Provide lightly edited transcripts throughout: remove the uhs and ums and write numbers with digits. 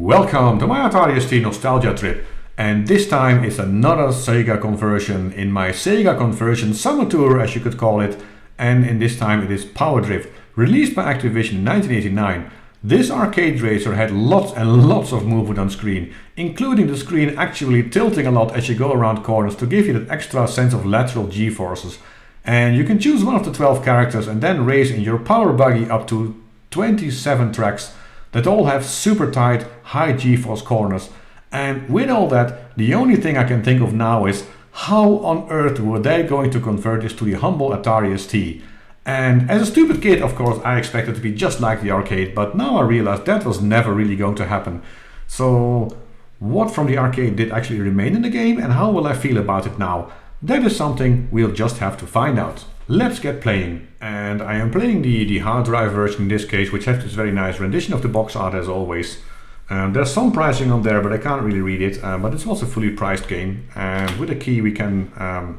Welcome to my Atari ST nostalgia trip, and this time it's another Sega conversion in my Sega conversion summer tour, as you could call it, and in this time it is Power Drift, released by Activision in 1989. This arcade racer had lots and lots of movement on screen, including the screen actually tilting a lot as you go around corners to give you that extra sense of lateral G-forces. And you can choose one of the 12 characters and then race in your power buggy up to 27 tracks that all have super tight, high G-force corners. And with all that, the only thing I can think of now is how on earth were they going to convert this to the humble Atari ST? And as a stupid kid, of course, I expected it to be just like the arcade, but now I realize that was never really going to happen. So what from the arcade did actually remain in the game, and how will I feel about it now? That is something we'll just have to find out. Let's get playing. And I am playing the hard drive version in this case, which has this very nice rendition of the box art as always. There's some pricing on there, but I can't really read it. But it's also a fully priced game. And with a key we can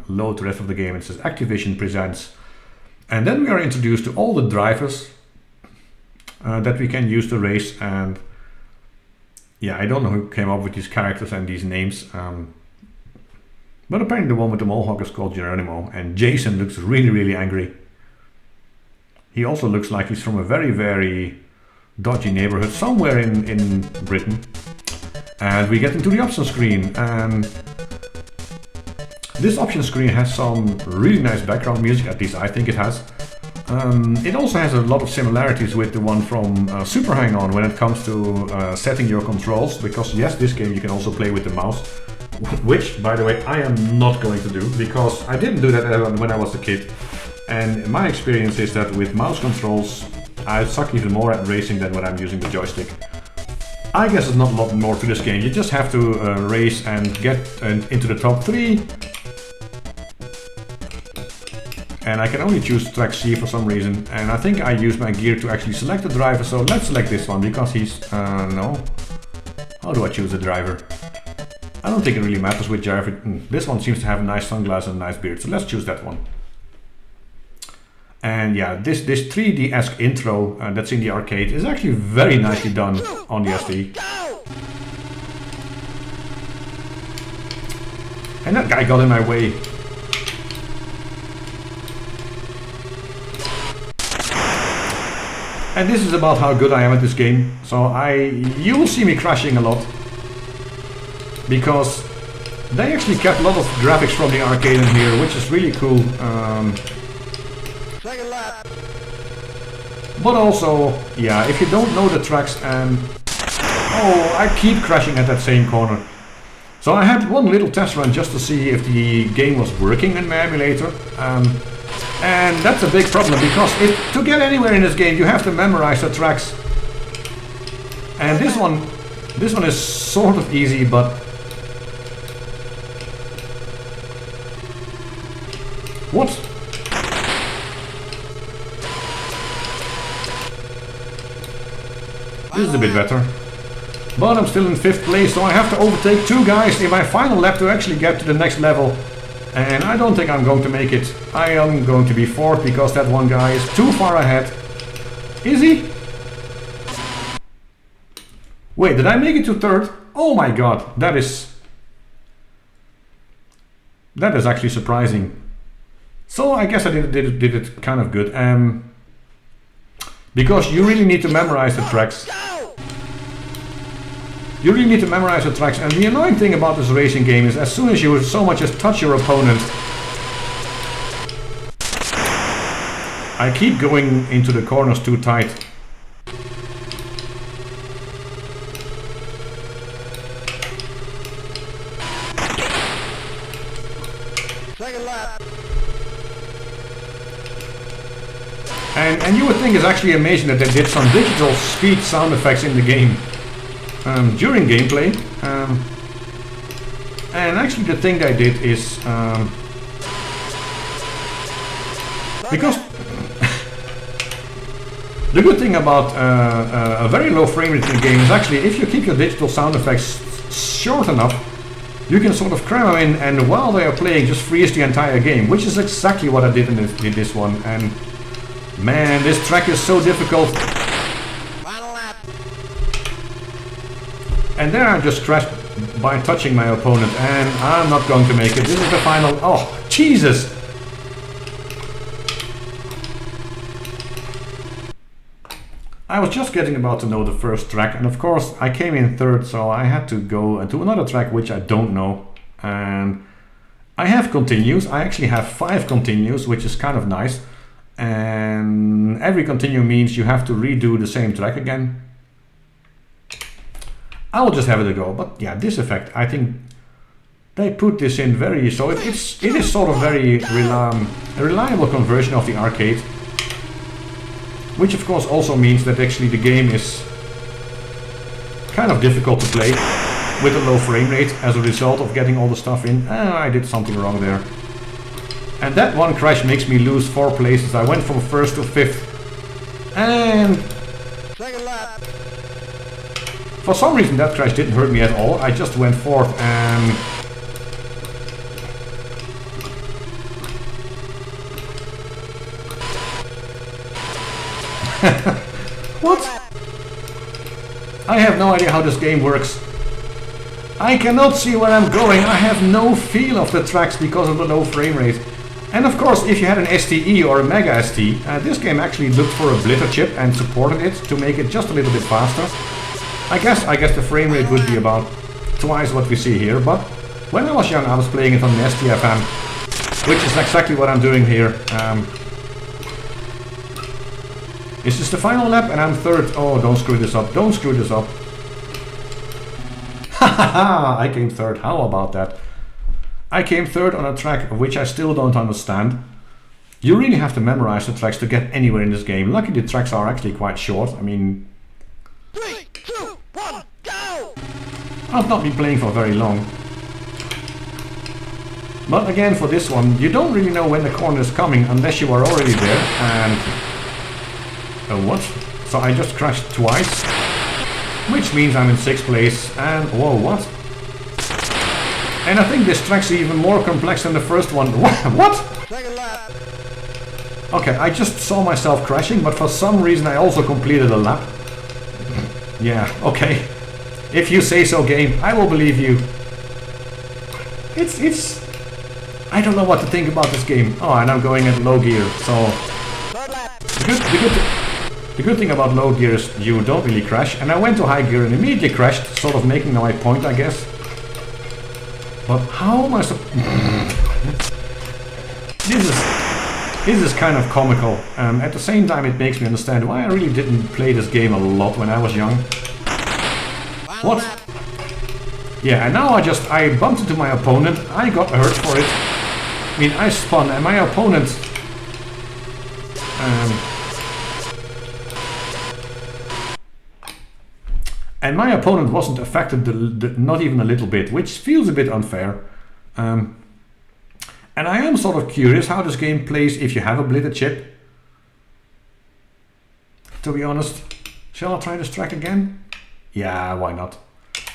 load the rest of the game. It says Activision Presents. And then we are introduced to all the drivers that we can use to race. And yeah, I don't know who came up with these characters and these names. But apparently the one with the mohawk is called Geronimo, and Jason looks really angry. He also looks like he's from a very dodgy neighborhood somewhere in Britain. And we get into the option screen, and this option screen has some really nice background music, at least I think it has. It also has a lot of similarities with the one from Super Hang-On when it comes to setting your controls, because yes, this game you can also play with the mouse. Which, by the way, I am not going to do, because I didn't do that when I was a kid. And my experience is that with mouse controls, I suck even more at racing than when I'm using the joystick. I guess there's not a lot more to this game. You just have to race and get into the top 3. And I can only choose track C for some reason. And I think I used my gear to actually select the driver, so let's select this one, because he's... no. How do I choose the driver? I don't think it really matters which driver. This one seems to have a nice sunglasses and a nice beard, so let's choose that one. And yeah, this 3D-esque intro that's in the arcade is actually very nicely done on the ST. And that guy got in my way. And this is about how good I am at this game. So you will see me crashing a lot, because they actually kept a lot of graphics from the arcade in here, which is really cool. But also, yeah, if you don't know the tracks and... Oh, I keep crashing at that same corner. So I had one little test run just to see if the game was working in my emulator. And that's a big problem, because to get anywhere in this game you have to memorize the tracks. And this one is sort of easy, but... What? This is a bit better. But I'm still in 5th place, so I have to overtake 2 guys in my final lap to actually get to the next level. And I don't think I'm going to make it. I am going to be 4th, because that one guy is too far ahead. Is he? Wait, did I make it to 3rd? Oh my god, that is actually surprising. So I guess I did it kind of good. Because you really need to memorize the tracks. You really need to memorize the tracks, and the annoying thing about this racing game is as soon as you so much as touch your opponent, I keep going into the corners too tight. Second lap. And you would think it's actually amazing that they did some digital speed sound effects in the game during gameplay. And actually the thing they did is... because... the good thing about a very low frame rate in the game is actually if you keep your digital sound effects short enough, you can sort of cram them in, and while they are playing just freeze the entire game, which is exactly what I did in this one. And man, this track is so difficult. And there I just crashed by touching my opponent, and I'm not going to make it. This is the final... Oh, Jesus! I was just getting about to know the first track, and of course I came in third, so I had to go into another track which I don't know. And I have continues. I actually have 5 continues, which is kind of nice. And every continue means you have to redo the same track again. I will just have it a go, but yeah, this effect, I think they put this in very, so it is sort of very a reliable conversion of the arcade, which of course also means that actually the game is kind of difficult to play with a low frame rate as a result of getting all the stuff in. I did something wrong there. And that one crash makes me lose 4 places. I went from 1st to 5th. And Second lap. for some reason that crash didn't hurt me at all. I just went 4th and... What? I have no idea how this game works. I cannot see where I'm going. I have no feel of the tracks because of the low frame rate. And of course, if you had an STE or a Mega ST, this game actually looked for a blitter chip and supported it to make it just a little bit faster. I guess the frame rate would be about twice what we see here, but when I was young I was playing it on the STFM, which is exactly what I'm doing here. Is this the final lap? And I'm 3rd. Oh, don't screw this up. Don't screw this up. Hahaha, I came 3rd. How about that? I came 3rd on a track of which I still don't understand. You really have to memorize the tracks to get anywhere in this game. Luckily the tracks are actually quite short. I mean... 3, 2, 1, go! I've not been playing for very long. But again, for this one, you don't really know when the corner is coming unless you are already there. And... what? So I just crashed twice, which means I'm in 6th place, and whoa, what? And I think this track's even more complex than the first one. What? Second lap. Okay, I just saw myself crashing, but for some reason I also completed a lap. Yeah, okay. If you say so, game, I will believe you. It's... I don't know what to think about this game. Oh, and I'm going at low gear, so... Third lap. The good thing about low gear is you don't really crash, and I went to high gear and immediately crashed, sort of making my point, I guess. But how am I This is kind of comical. At the same time it makes me understand why I really didn't play this game a lot when I was young. What? Yeah, and now I bumped into my opponent, I got hurt for it. I mean, I spun and my opponent... And my opponent wasn't affected not even a little bit, which feels a bit unfair. And I am sort of curious how this game plays if you have a blitter chip. To be honest, shall I try this track again? Yeah, why not?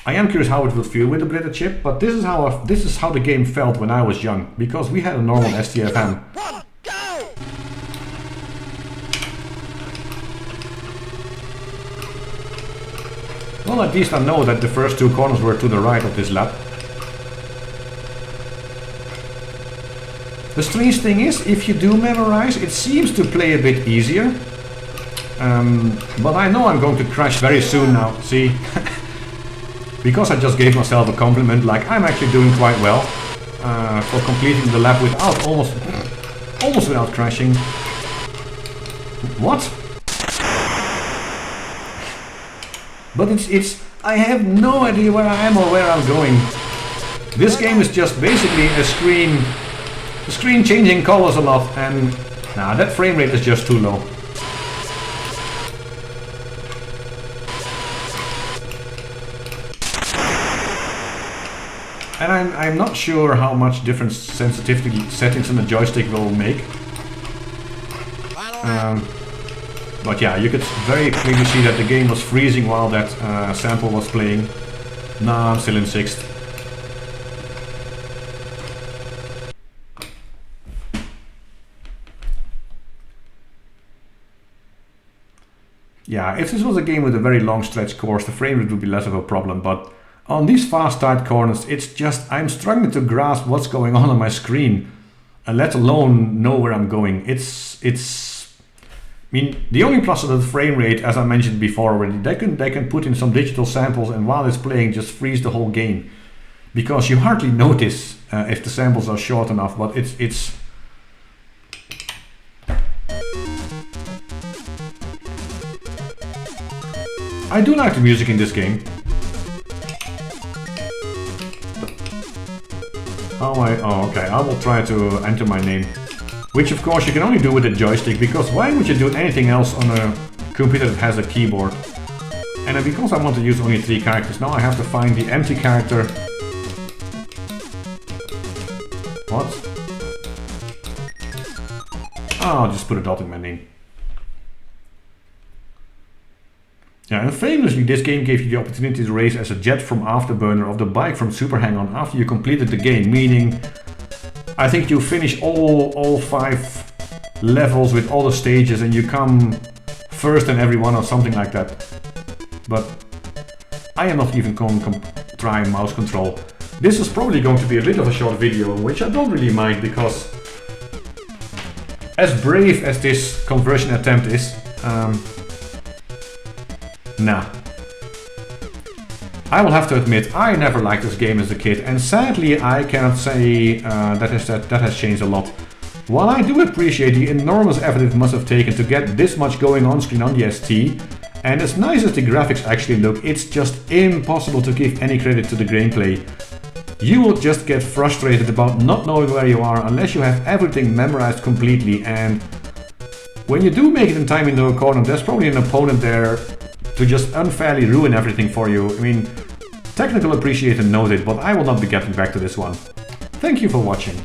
I am curious how it would feel with a blitter chip, but this is how the game felt when I was young, because we had a normal STFM. Well, at least I know that the first 2 corners were to the right of this lap. The strange thing is, if you do memorize, it seems to play a bit easier. But I know I'm going to crash very soon now, see? Because I just gave myself a compliment, like I'm actually doing quite well for completing the lap without almost without crashing. What? But I have no idea where I am or where I'm going. This game is just basically a screen changing colors a lot, and nah, that frame rate is just too low. And I'm not sure how much difference sensitivity settings on the joystick will make. But yeah, you could very clearly see that the game was freezing while that sample was playing. Nah, I'm still in 6th. yeah, if this was a game with a very long stretch course, the frame rate would be less of a problem, but on these fast tight corners, it's just, I'm struggling to grasp what's going on my screen, and let alone know where I'm going. I mean, the only plus of the frame rate, as I mentioned before already, they can put in some digital samples and while it's playing just freeze the whole game, because you hardly notice if the samples are short enough. But it's I do like the music in this game. Oh, okay. I will try to enter my name. Which of course you can only do with a joystick, because why would you do anything else on a computer that has a keyboard? And because I want to use only 3 characters, now I have to find the empty character. What? Oh, I'll just put a dot in my name. Yeah, and famously this game gave you the opportunity to race as a jet from Afterburner of the bike from Super Hang-On after you completed the game, meaning I think you finish all 5 levels with all the stages and you come first in every one or something like that. But I am not even going to try mouse control. This is probably going to be a bit of a short video, which I don't really mind, because as brave as this conversion attempt is, nah. I will have to admit, I never liked this game as a kid, and sadly I cannot say that has changed a lot. While I do appreciate the enormous effort it must have taken to get this much going on screen on the ST, and as nice as the graphics actually look, it's just impossible to give any credit to the gameplay. You will just get frustrated about not knowing where you are unless you have everything memorized completely, and when you do make it in time into a corner, there's probably an opponent there to just unfairly ruin everything for you. I mean, technical appreciator noted, but I will not be getting back to this one. Thank you for watching.